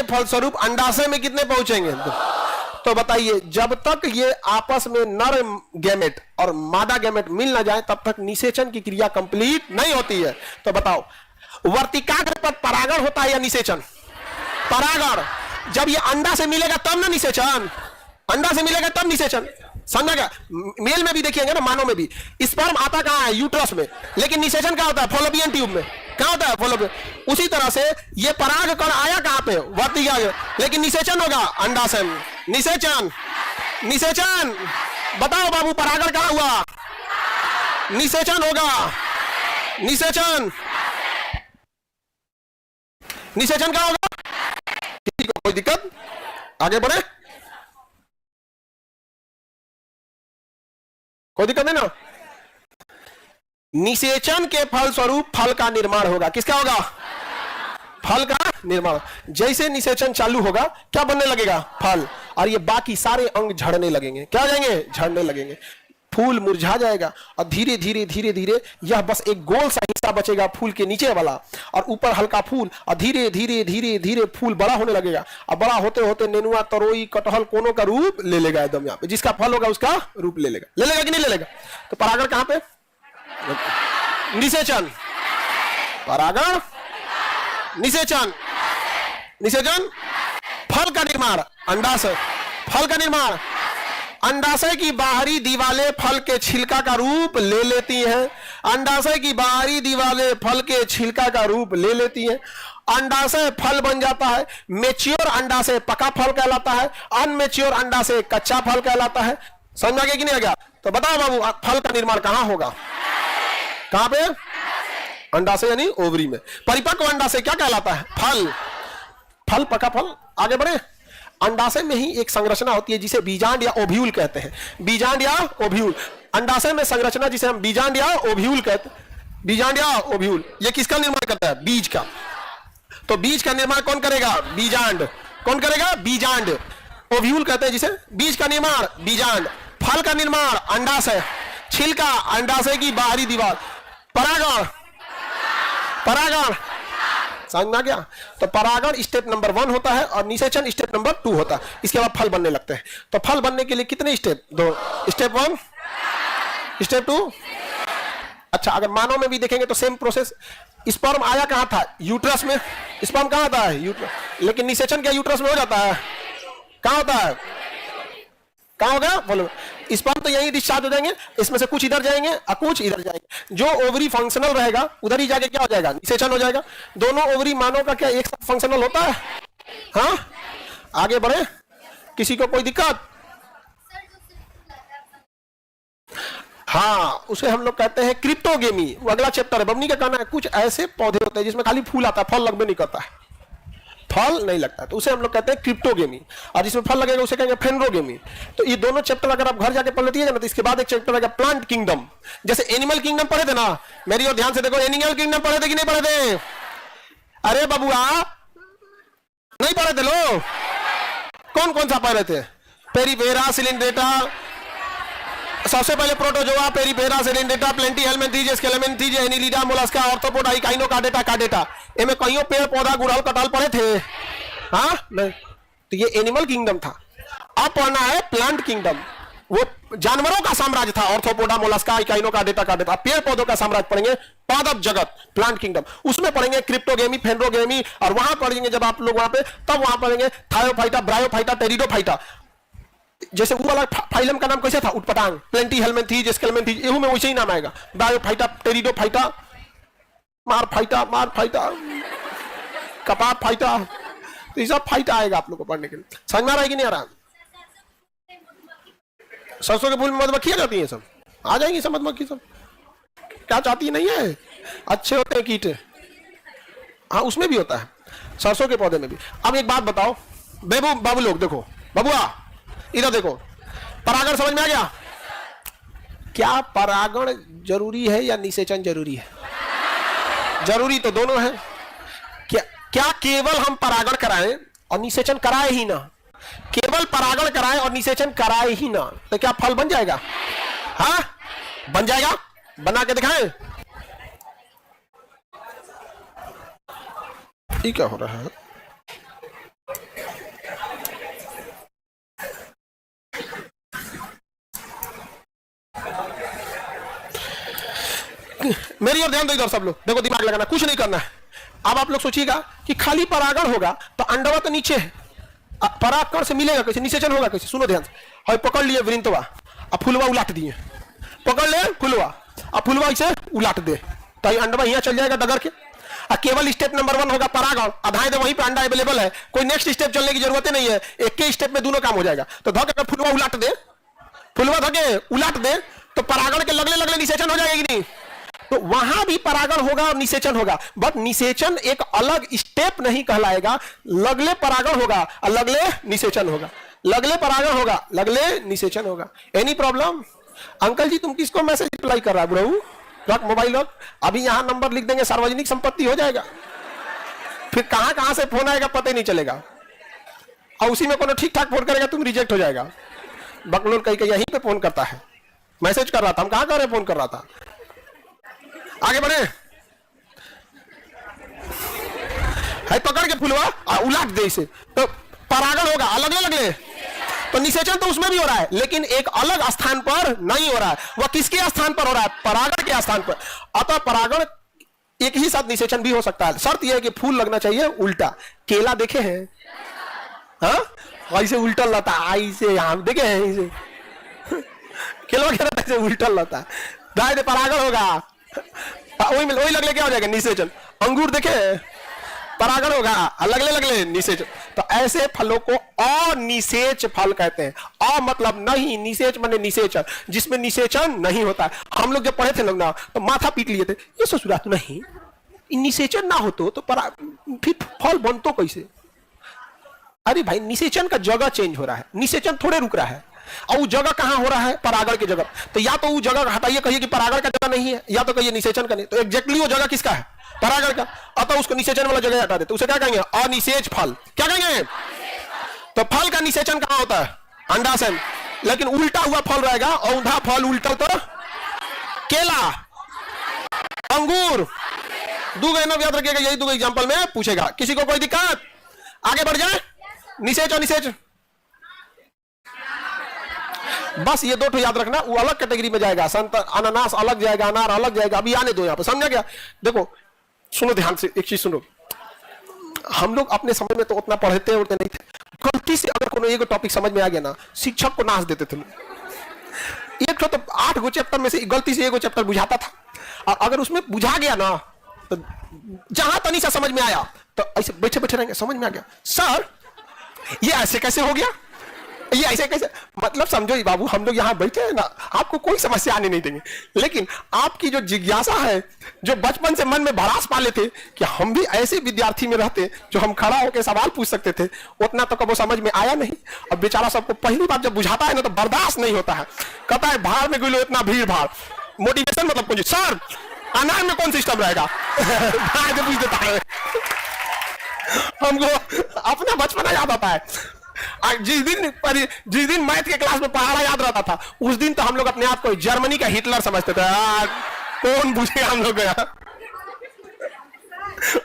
के फलस्वरूप अंडाशय में कितने पहुंचेंगे? तो बताइए, जब तक ये आपस में नर गैमेट और मादा गैमेट मिल ना जाए तब तक निषेचन की क्रिया कंप्लीट नहीं होती है। तो बताओ, वर्तिकाग्र पर परागण होता है या निषेचन? परागण। जब ये अंडा से मिलेगा तब ना निषेचन, अंडा से मिलेगा तब निषेचन, समझा क्या? मेल में भी देखिएगा ना, मानव में भी स्पर्म आता कहां है? यूट्रस में, लेकिन निषेचन कहां होता है? फॉलोपियन ट्यूब में। कहां होता है? फॉलोपियन। उसी तरह से ये पराग कण आया कहां पे? वर्तिकाग्र, लेकिन निषेचन होगा अंडाशय में। निषेचन, निषेचन। बताओ बाबू, परागण कहां हुआ? निषेचन होगा, निषेचन, निषेचन कहां होगा? किसी को कोई दिक्कत? आगे बढ़े, कोई दिक्कत नहीं ना? निषेचन के फलस्वरूप फल का निर्माण होगा। किसका होगा? फल का निर्माण। जैसे निषेचन चालू होगा क्या बनने लगेगा? फल। और ये बाकी सारे अंग झड़ने लगेंगे। क्या हो जाएंगे? झड़ने लगेंगे। फूल मुरझा जाएगा और धीरे धीरे धीरे धीरे यह बस एक गोल सा हिस्सा बचेगा फूल के नीचे वाला, और ऊपर हल्का फूल, और धीरे धीरे धीरे धीरे फूल बड़ा होने लगेगा। और बड़ा होते होते नेनुआ, तरोई, कटहल, कोनों का रूप ले लेगा एकदम। यहाँ पे जिसका फल होगा उसका रूप ले लेगा। ले लेगा कि नहीं ले लेगा? तो परागण कहां पे? निषेचन। परागण, निषेचन, निषेचन, फल का निर्माण, अंडाशय। फल का निर्माण, अंडाशय की बाहरी दीवारें फल के छिलका का रूप ले लेती हैं। अंडाशय की बाहरी दीवारें फल के छिलका का रूप ले लेती हैं। अंडाशय फल बन जाता है। मेच्योर अंडाशय पका फल कहलाता है, अनमेच्योर अंडाशय कच्चा फल कहलाता है। समझ आ गया कि नहीं आ गया? तो बताओ बाबू, फल का निर्माण कहां होगा? कहां पे? अंडाशय यानी ओवरी में। परिपक्व अंडाशय क्या कहलाता है? फल। फल, पका फल। आगे बढ़े, अंडाशय में ही एक संरचना होती है जिसे बीजांड या ओव्यूल कहते हैं। बीजांड या ओव्यूल, अंडाशय में संरचना जिसे हम बीजांड या ओव्यूल कहते हैं। बीजांड या ओव्यूल, ये किसका निर्माण करता है? बीज का। तो बीज का निर्माण कौन करेगा? बीजांड। कौन करेगा? बीजांड। ओव्यूल कहते हैं जिसे। बीज का निर्माण बीजांड, फल का निर्माण अंडाशय, छिलका अंडाशय की बाहरी दीवार, परागण। परागण समझ में आ गया? तो परागण स्टेप नंबर 1 होता है और निषेचन स्टेप नंबर 2 होता है। इसके बाद फल बनने लगते हैं। तो फल बनने के लिए कितने स्टेप? 2। Step 1, step 2। अच्छा, अगर मानव में भी देखेंगे तो सेम प्रोसेस। स्पर्म आया कहां था? यूट्रस में। स्पर्म कहां आता है? यूट्रस। लेकिन निषेचन क्या यूट्रस में हो जाता है? कहां होता है? कहां होगा? बोलो। स्पर्म तो यही डिस्चार्ज हो जाएंगे, इसमें से कुछ इधर जाएंगे और कुछ इधर जाएंगे। जो ओवरी फंक्शनल रहेगा उधर ही जाके क्या हो जाएगा? निषेचन हो जाएगा। दोनों ओवरी मानव का क्या एक साथ फंक्शनल होता है? हाँ, आगे बढ़े, किसी को कोई दिक्कत? हाँ, उसे हम लोग कहते हैं क्रिप्टोगेमी। वो अगला चैप्टर है। बबनी का कहना है कुछ ऐसे पौधे होते हैं जिसमें खाली फूल आता है, फल लगभग नहीं करता है, फल नहीं लगता, तो उसे हम लोग कहते हैं क्रिप्टोगेमी। और जिसमें फल लगेगा उसे कहेंगे फेनरोगेमी। तो ये दोनों चैप्टर अगर आप घर जाके पढ़ लेती है ना, तो इसके बाद एक चैप्टर आएगा प्लांट किंगडम। जैसे एनिमल किंगडम पढ़े थे ना, मेरी और ध्यान से देखो, एनिमल किंगडम पढ़े थे कि नहीं पढ़े थे? अरे बबुआ, नहीं पढ़े थे लोग? कौन कौन सा पढ़े थे? पेरीपेरा, सिलिंड्रेटा, सबसे पहले Protozoa, Porifera, Coelenterata, Platyhelminthes, Aschelminthes, Annelida, Mollusca, Arthropoda, echino, Chordata, Chordata. इनमें कईयों पेड़ पौधा, गुड़हल, कटहल पढ़े थे? हाँ, नहीं। तो ये एनिमल किंगडम था। अब पढ़ना है प्लांट किंगडम। वो जानवरों का साम्राज्य था, ऑर्थोपोडा, मोलस्का, इकाइनो, कार्डेटा, कार्डेटा। पेड़ पौधों का साम्राज्य पढ़ेंगे, पादप जगत, प्लांट किंगडम। उसमें पढ़ेंगे क्रिप्टोगेमी, फेनरोगेमी, और वहां पढ़ेंगे जब आप लोग वहां पे, तब वहां पढ़ेंगे थायोफाइटा, ब्रायोफाइटा, टेरिडोफाइटा। जैसे वो वाला फाइलम का नाम कैसे था? उटपटांग, प्लेंटी हेलमिंथीज, स्केलेमिंथीज, एहू में वैसे ही नाम आएगा। ब्रायोफाइटा, टेरिडोफाइटा, मारफाइटा, मारफाइटा, कपाप फाइटा, तो ये सब फाइटा आएगा आप लोग को पढ़ने के लिए। समझ में आ रहा है कि नहीं आ रहा? सरसों के फूल में मधुमक्खियां जाती हैं, सब आ जाएंगी सब मधुमक्खी। सब क्या चाहती नहीं है? अच्छे होते हैं कीट। हाँ, उसमें भी होता है, सरसों के पौधे में भी। अब एक बात बताओ बेबू, बाबू लोग देखो, बबुआ इधर देखो, परागण समझ में आ गया? क्या परागण जरूरी है या निषेचन जरूरी है? जरूरी तो दोनों है। क्या केवल हम परागण कराएं और निषेचन कराए ही ना? केवल परागण कराएं और निषेचन कराए ही ना, तो क्या फल बन जाएगा? हाँ, बन जाएगा। बना के दिखाएं। ये क्या हो रहा है? मेरी ओर ध्यान दो इधर सब लोग, देखो दिमाग लगाना, कुछ नहीं करना है। अब आप लोग सोचिएगा कि खाली परागण होगा तो अंडवा तो नीचे है, परागकण से मिलेगा कैसे, निषेचन होगा कैसे? सुनो ध्यान से, पकड़ लिए वृंतवा, अब फुलवा उलाट दिए, पकड़ ले फुलवा, अब फुलवा इसे उलाट दे तो अंडवा यहाँ चल जाएगा डगर के। केवल स्टेप नंबर 1 होगा परागण, अधाए दे वहीं पे अंडा अवेलेबल है, कोई नेक्स्ट स्टेप चलने की जरूरत नहीं है, एक के स्टेप में दोनों काम हो जाएगा। तो धक अगर फुलवा उलाट दे, फुलवा धके उलाट दे तो परागण के लगले लगले निषेचन हो जाएगा कि नहीं? तो वहां भी परागण होगा और निषेचन होगा, बट निषेचन एक अलग स्टेप नहीं कहलाएगा, लगले परागण होगा और लगले निषेचन होगा, लगले परागण होगा, लगले निषेचन होगा। Any problem? अंकल जी तुम किसको मैसेज रिप्लाई कर रहा है ब्रो? रख मोबाइल रख, अभी यहां नंबर लिख देंगे, सार्वजनिक संपत्ति हो जाएगा, फिर कहां कहां से फोन आएगा पता ही नहीं चलेगा, और उसी में कोनो ठीक ठाक फोन करेगा तुम रिजेक्ट हो जाएगा। बकलोल कहीं कहीं यहीं पे फोन करता है, मैसेज कर रहा था, हम कहां कर रहे फोन कर रहा था। आगे बढ़े, है पकड़ के फुलवा उलाट दे इसे तो परागण होगा, अलग लगले तो निषेचन तो उसमें भी हो रहा है, लेकिन एक अलग स्थान पर नहीं हो रहा है। वह किसके स्थान पर हो रहा है? परागण के स्थान पर। अतः परागण एक ही साथ निषेचन भी हो सकता है, शर्त यह है कि फूल लगना चाहिए उल्टा। केला देखे हैं? हाँ, ऐसे उल्टा लता, ऐसे यहां देखे हैं, ऐसे केला खेला ऐसे उल्टा लता, दाएं दे परागण होगा, वही लगले क्या हो जाएगा? निषेचन। अंगूर देखे? परागण होगा, लगले लगले निषेचन। तो ऐसे फलों को अनिषेच फल कहते हैं। अ मतलब नहीं, निषेच माने निषेचन, जिसमें निषेचन नहीं होता है। हम लोग जब पढ़े थे लोग ना तो माथा पीट लिए थे, ये ससुरा तो नहीं, निषेचन ना हो तो फिर फल बनतो कैसे? अरे भाई, निषेचन का जगह चेंज हो रहा है, निषेचन थोड़े रुक रहा है, और वो जगह कहां हो रहा है? परागण की जगह। तो या तो वो जगह हटाइए, कहिए कि परागण का जगह नहीं है, या तो कहिए निषेचन का नहीं। तो एग्जैक्टली वो जगह किसका है? परागण का। अतः उसको निषेचन वाला जगह हटा देते, उसे क्या कहेंगे? अनिषेच फल। क्या कहेंगे? तो फल का निषेचन कहां होता है? अंडाशय। लेकिन उल्टा हुआ फल रहेगा, औंधा फल उल्टा तो केला, अंगूर, दो नाम याद रखिएगा, यही दो एग्जांपल में पूछेगा। किसी को कोई दिक्कत? आगे बढ़ जाए। निषेच और निषेच, बस ये दो ठो याद रखना, वो अलग कैटेगरी में जाएगा। संत अनानास अलग जाएगा, अनार अलग जाएगा, अभी आने दो यहां पर, समझा गया? देखो सुनो ध्यान से, एक चीज सुनो, हम लोग अपने समय में तो उतना पढ़ते उड़ते नहीं थे, गलती से अगर कोनो एक टॉपिक समझ में आ गया ना, शिक्षक को नाच देते थे। एक तो 8 गो चैप्टर में से गलती से 1 चैप्टर बुझाता था, और अगर उसमें बुझा गया ना तो जहां तनी सा समझ में आया तो ऐसे बैठे बैठे रहेंगे, समझ में आ गया सर ये ऐसे कैसे हो गया, ये ऐसे कैसे, मतलब समझो ये बाबू, हम लोग यहाँ बैठे हैं ना, आपको कोई समस्या आने नहीं देंगे, लेकिन आपकी जो जिज्ञासा है, जो बचपन से मन में भड़ास पाले थे कि हम भी ऐसे विद्यार्थी में रहते जो हम खड़ा होकर सवाल पूछ सकते थे, उतना तो कभी समझ में आया नहीं। अब बेचारा सबको पहली बार जब बुझाता है ना तो बर्दाश्त नहीं होता है, कहता है भाड़ में गुलो इतना भीड़ भाड़, मोटिवेशन मतलब कुछ, सर अनार में कौन सिस्टम रहेगा पूछ देता है। हमको अपना बचपना याद आता है, जिस दिन मैथ के क्लास में पढ़ाना याद रहता था, उस दिन तो हम लोग अपने आप को जर्मनी का हिटलर समझते थे। कौन पूछेगा हम लोग,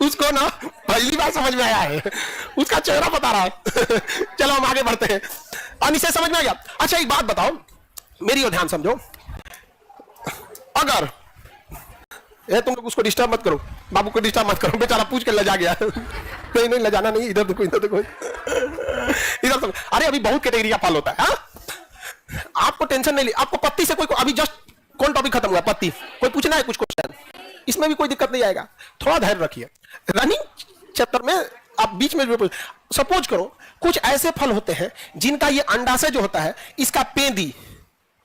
उसको ना पहली बार समझ में आया है, उसका चेहरा बता रहा है। चलो हम आगे बढ़ते हैं। अनिश्चय समझ में आ गया? अच्छा एक बात बताओ, मेरी ओर ध्यान समझो, अगर तुम लोग उसको डिस्टर्ब मत करो, बाबू को डिस्टर्ब मत करो, बेचारा पूछ के लजा गया। नहीं नहीं लजाना नहीं, इधर देखो इधर देखो, इधर तो, अरे अभी बहुत कैटेगरी का फल होता है। आपको टेंशन नहीं ली, आपको पत्ती से कोई अभी जस्ट कौन टॉपिक खत्म हुआ, पत्ती, कोई पूछना है कुछ क्वेश्चन, इसमें भी कोई दिक्कत नहीं आएगा, थोड़ा धैर्य रखिए। रनिंग चैप्टर में आप बीच में सपोज करो कुछ ऐसे फल होते हैं जिनका ये अंडाशय जो होता है, इसका पेंदी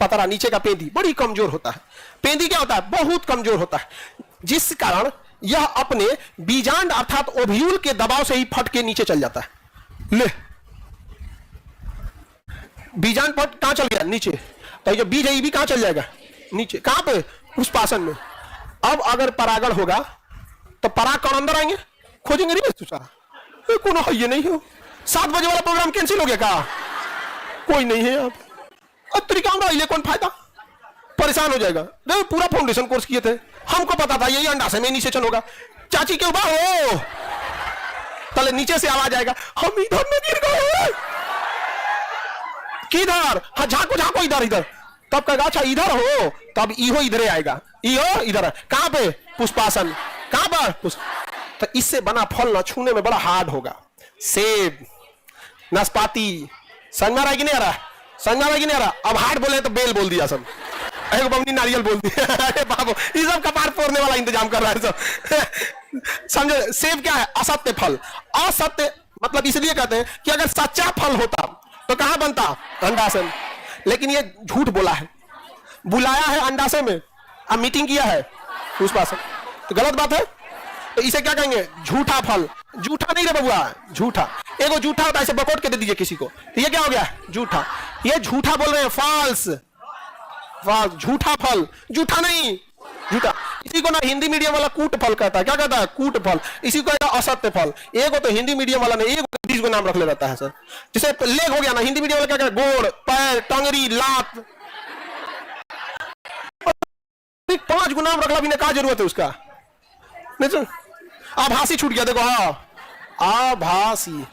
पतरा, नीचे का पेंदी बड़ी कमजोर होता है। पेंदी क्या होता है? बहुत कमजोर होता है, जिस कारण यह अपने बीजांड अर्थात ओव्यूल के दबाव से ही फट के नीचे चल जाता है। ले बीजांड फट कहां चल गया? नीचे। तो ये बीज है, ये भी कहां चल जाएगा? नीचे। कहां पे? पुष्पासन में। अब अगर परागण होगा तो परागकण अंदर आएंगे, खोजेंगे नहीं तू सारा, कोनो है ये नहीं हो। 7 बजे वाला प्रोग्राम कैंसिल हो गया का? कोई नहीं है अब तरीका रही, कौन फायदा, परेशान हो जाएगा। देखो पूरा फाउंडेशन कोर्स किए थे, हमको पता था यही अंडाशय में निषेचन होगा। चाची के ऊपर हो तले नीचे से आवाज आएगा, हम इधर में गिर गए। किधर? हाँ झांको झांको इधर इधर, तब कहेगा अच्छा इधर हो, तब इहो इधर आएगा, इहो इधर। कहां पे? पुष्पासन। कहां पर? तो इससे बना फल ना छूने में बड़ा हार्ड होगा। सेब, नाशपाती, समझ में आ रहा है कि नहीं आ रहा? समझ में आ रहा है कि नहीं आ रहा? अब हार्ड बोले तो बेल बोल दिया सब, एक बमनी नारियल बोल दिया। अरे बाबू, ये सब कपार फोड़ने वाला इंतजाम कर रहा है सब। समझे? सेब क्या है? असत्य फल। असत्य मतलब इसलिए कहते हैं कि अगर सच्चा फल होता तो कहां बनता? अंडाशय। लेकिन ये झूठ बोला है, बुलाया है अंडाशय में, अब मीटिंग किया है पुष्पासन, तो गलत बात है। तो इसे क्या कहेंगे? झूठा फल। झूठा नहीं रे बबुआ, झूठा। एगो झूठा होता है, इसे बकोट के दे दीजिए किसी को, तो ये क्या हो गया? झूठा। ये झूठा बोल रहे हैं, फॉल्स। फॉल्स, झूठा फल, झूठा नहीं, झूठा। इसी को ना हिंदी मीडियम वाला कूट फल कहता है। क्या कहता है? कूट फल। इसी को असत्य फल। एक तो हिंदी मीडियम वाला ने एक 20 को नाम रख ले रहता है सर। जैसे लेग हो गया ना, हिंदी मीडियम वाला क्या कहता है? गोड़, पैर, टंगरी, लात, 5 गुना नाम रखला भी क्या जरूरत है उसका? नहीं तो आभासी छूट गया। देखो, हाँ आभासी।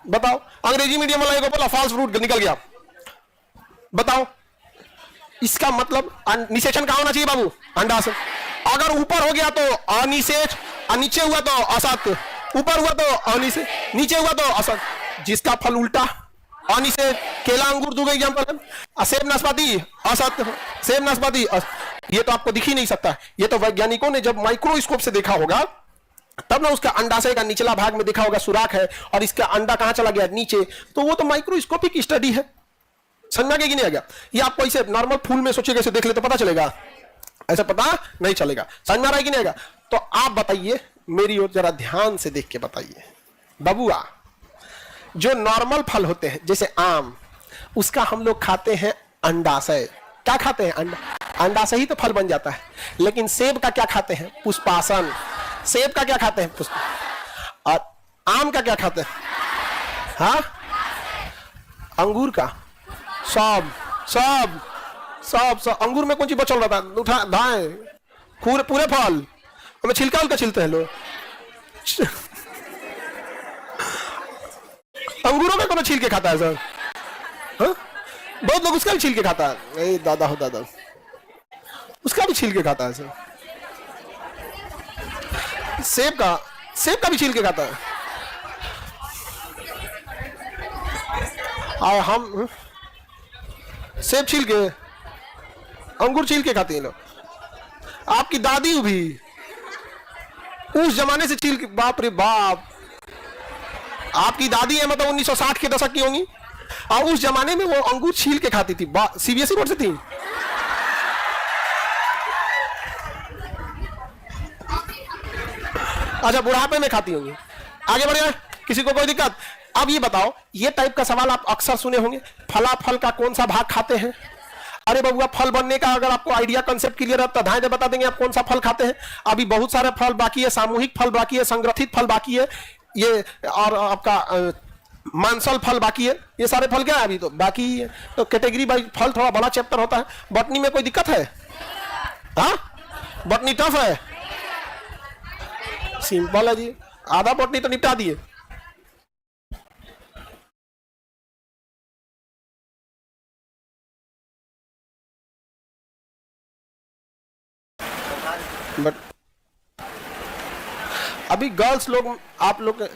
बताओ, अंग्रेजी मीडियम वाला एक बोला फॉल्स फ्रूट, निकल गया। बताओ, इसका मतलब निषेचन कहां होना चाहिए बाबू? अंडाशय। अगर ऊपर हो गया तो अनिषेच, नीचे हुआ तो असत्य, ऊपर हुआ तो अनिषेच, नीचे हुआ तो असत्य। जिसका फल उल्टा अनिषेच, केला अंगूर दूध एग्जाम्पल, सेब नाशपाती असत्य, सेब नाशपाती। ये तो आपको दिख ही नहीं सकता। ये तो वैज्ञानिकों ने जब माइक्रोस्कोप से देखा होगा तब ना उसका अंडाशय का निचला भाग में देखा होगा सुराख है, और इसका अंडा कहां चला गया? नीचे। तो वो तो माइक्रोस्कोपिक स्टडी है। समझ में आ गया कि नहीं आ गया? ये आपको ऐसे नॉर्मल फूल में सोचिएगा, ऐसे देख ले तो पता चलेगा, ऐसा पता नहीं चलेगा। समझ में आ रहा है कि नहीं आएगा? तो आप बताइए, मेरी ओर जरा ध्यान से देख के बताइए बबुआ, जो नॉर्मल फल होते हैं जैसे आम, उसका हम लोग खाते हैं अंडाशय। क्या खाते हैं? अंडा। अंडाशय ही तो फल बन जाता है। लेकिन सेब का क्या खाते हैं? पुष्पासन। सेब का क्या खाते हैं? पुष्प। और आम का क्या खाते हैं? हाँ, अंगूर का। सब सब सब सब अंगूर में कौन चीज बचल रहता है? उठा दाएं पूरे फल हमें छिलका उलका छिलते हैं लोग। अंगूरों में कौन छील के खाता है सर? हाँ? बहुत लोग उसका भी छील के खाता है। ए दादा हो दादा, उसका भी छील के खाता है सर। सेब का भी छील के खाता है। और हम सेब छील के, अंगूर छील के खाते हैं लोग। आपकी दादी भी उस जमाने से छील के, बाप रे बाप, आपकी दादी है मतलब 1960 के दशक की होंगी, और उस जमाने में वो अंगूर छील के खाती थी। सीबीएसई बोर्ड से थी। अच्छा, बुढ़ापे में खाती होंगी। आगे बढ़िए, किसी को कोई दिक्कत? अब ये बताओ, ये टाइप का सवाल आप अक्सर सुने होंगे, फल का कौन सा भाग खाते हैं? अरे बबुआ, फल बनने का अगर आपको आइडिया कंसेप्ट क्लियर है तो धाए बता देंगे आप कौन सा फल खाते हैं। अभी बहुत सारे फल बाकी है, सामूहिक फल बाकी है, संग्रथित फल बाकी है, ये और आपका मांसल फल बाकी है। ये सारे फल क्या है अभी तो बाकी ही है। तो कैटेगरी बाई फल थोड़ा बड़ा चैप्टर होता है। बॉटनी में कोई दिक्कत है? हाँ, बॉटनी टफ है? सिंपल है जी, आधा बॉटनी तो निपटा दिए। बट अभी गर्ल्स लोग, आप लोग,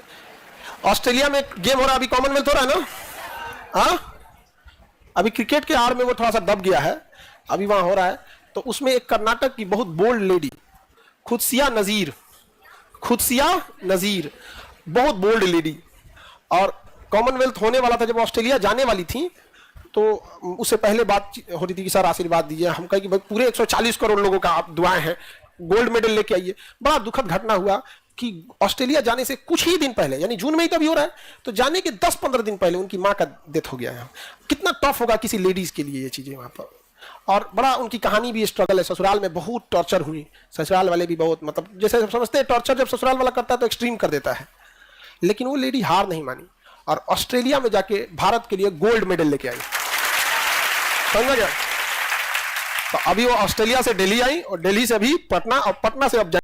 ऑस्ट्रेलिया में गेम हो रहा है अभी, कॉमनवेल्थ हो रहा है ना? हाँ, अभी क्रिकेट के आड़ में वो थोड़ा सा दब गया है, अभी वहां हो रहा है। तो उसमें एक कर्नाटक की बहुत बोल्ड लेडी, खुदसिया नजीर, बहुत बोल्ड लेडी, और कॉमनवेल्थ होने वाला था। जब ऑस्ट्रेलिया जाने वाली थी तो उससे पहले बात हो रही थी कि सर आशीर्वाद दीजिए। हम कहे कि भाई पूरे 140 करोड़ लोगों का आप दुआएं हैं, गोल्ड मेडल लेके आइए। बड़ा दुखद घटना हुआ कि ऑस्ट्रेलिया जाने से कुछ ही दिन पहले, यानी जून में ही तभी हो रहा है, तो जाने के 10-15 दिन पहले उनकी माँ का डेथ हो गया है। कितना टफ होगा किसी लेडीज के लिए ये चीजें वहां पर। और बड़ा उनकी कहानी भी स्ट्रगल है, ससुराल में बहुत टॉर्चर हुई, ससुराल वाले भी बहुत, मतलब जैसे समझते हैं टॉर्चर जब ससुराल वाला करता है तो एक्सट्रीम कर देता है, लेकिन वो लेडी हार नहीं मानी और ऑस्ट्रेलिया में जाके भारत के लिए गोल्ड मेडल लेके आई। समझा गया? तो अभी वो ऑस्ट्रेलिया से दिल्ली आई और दिल्ली से अभी पटना, और पटना से अब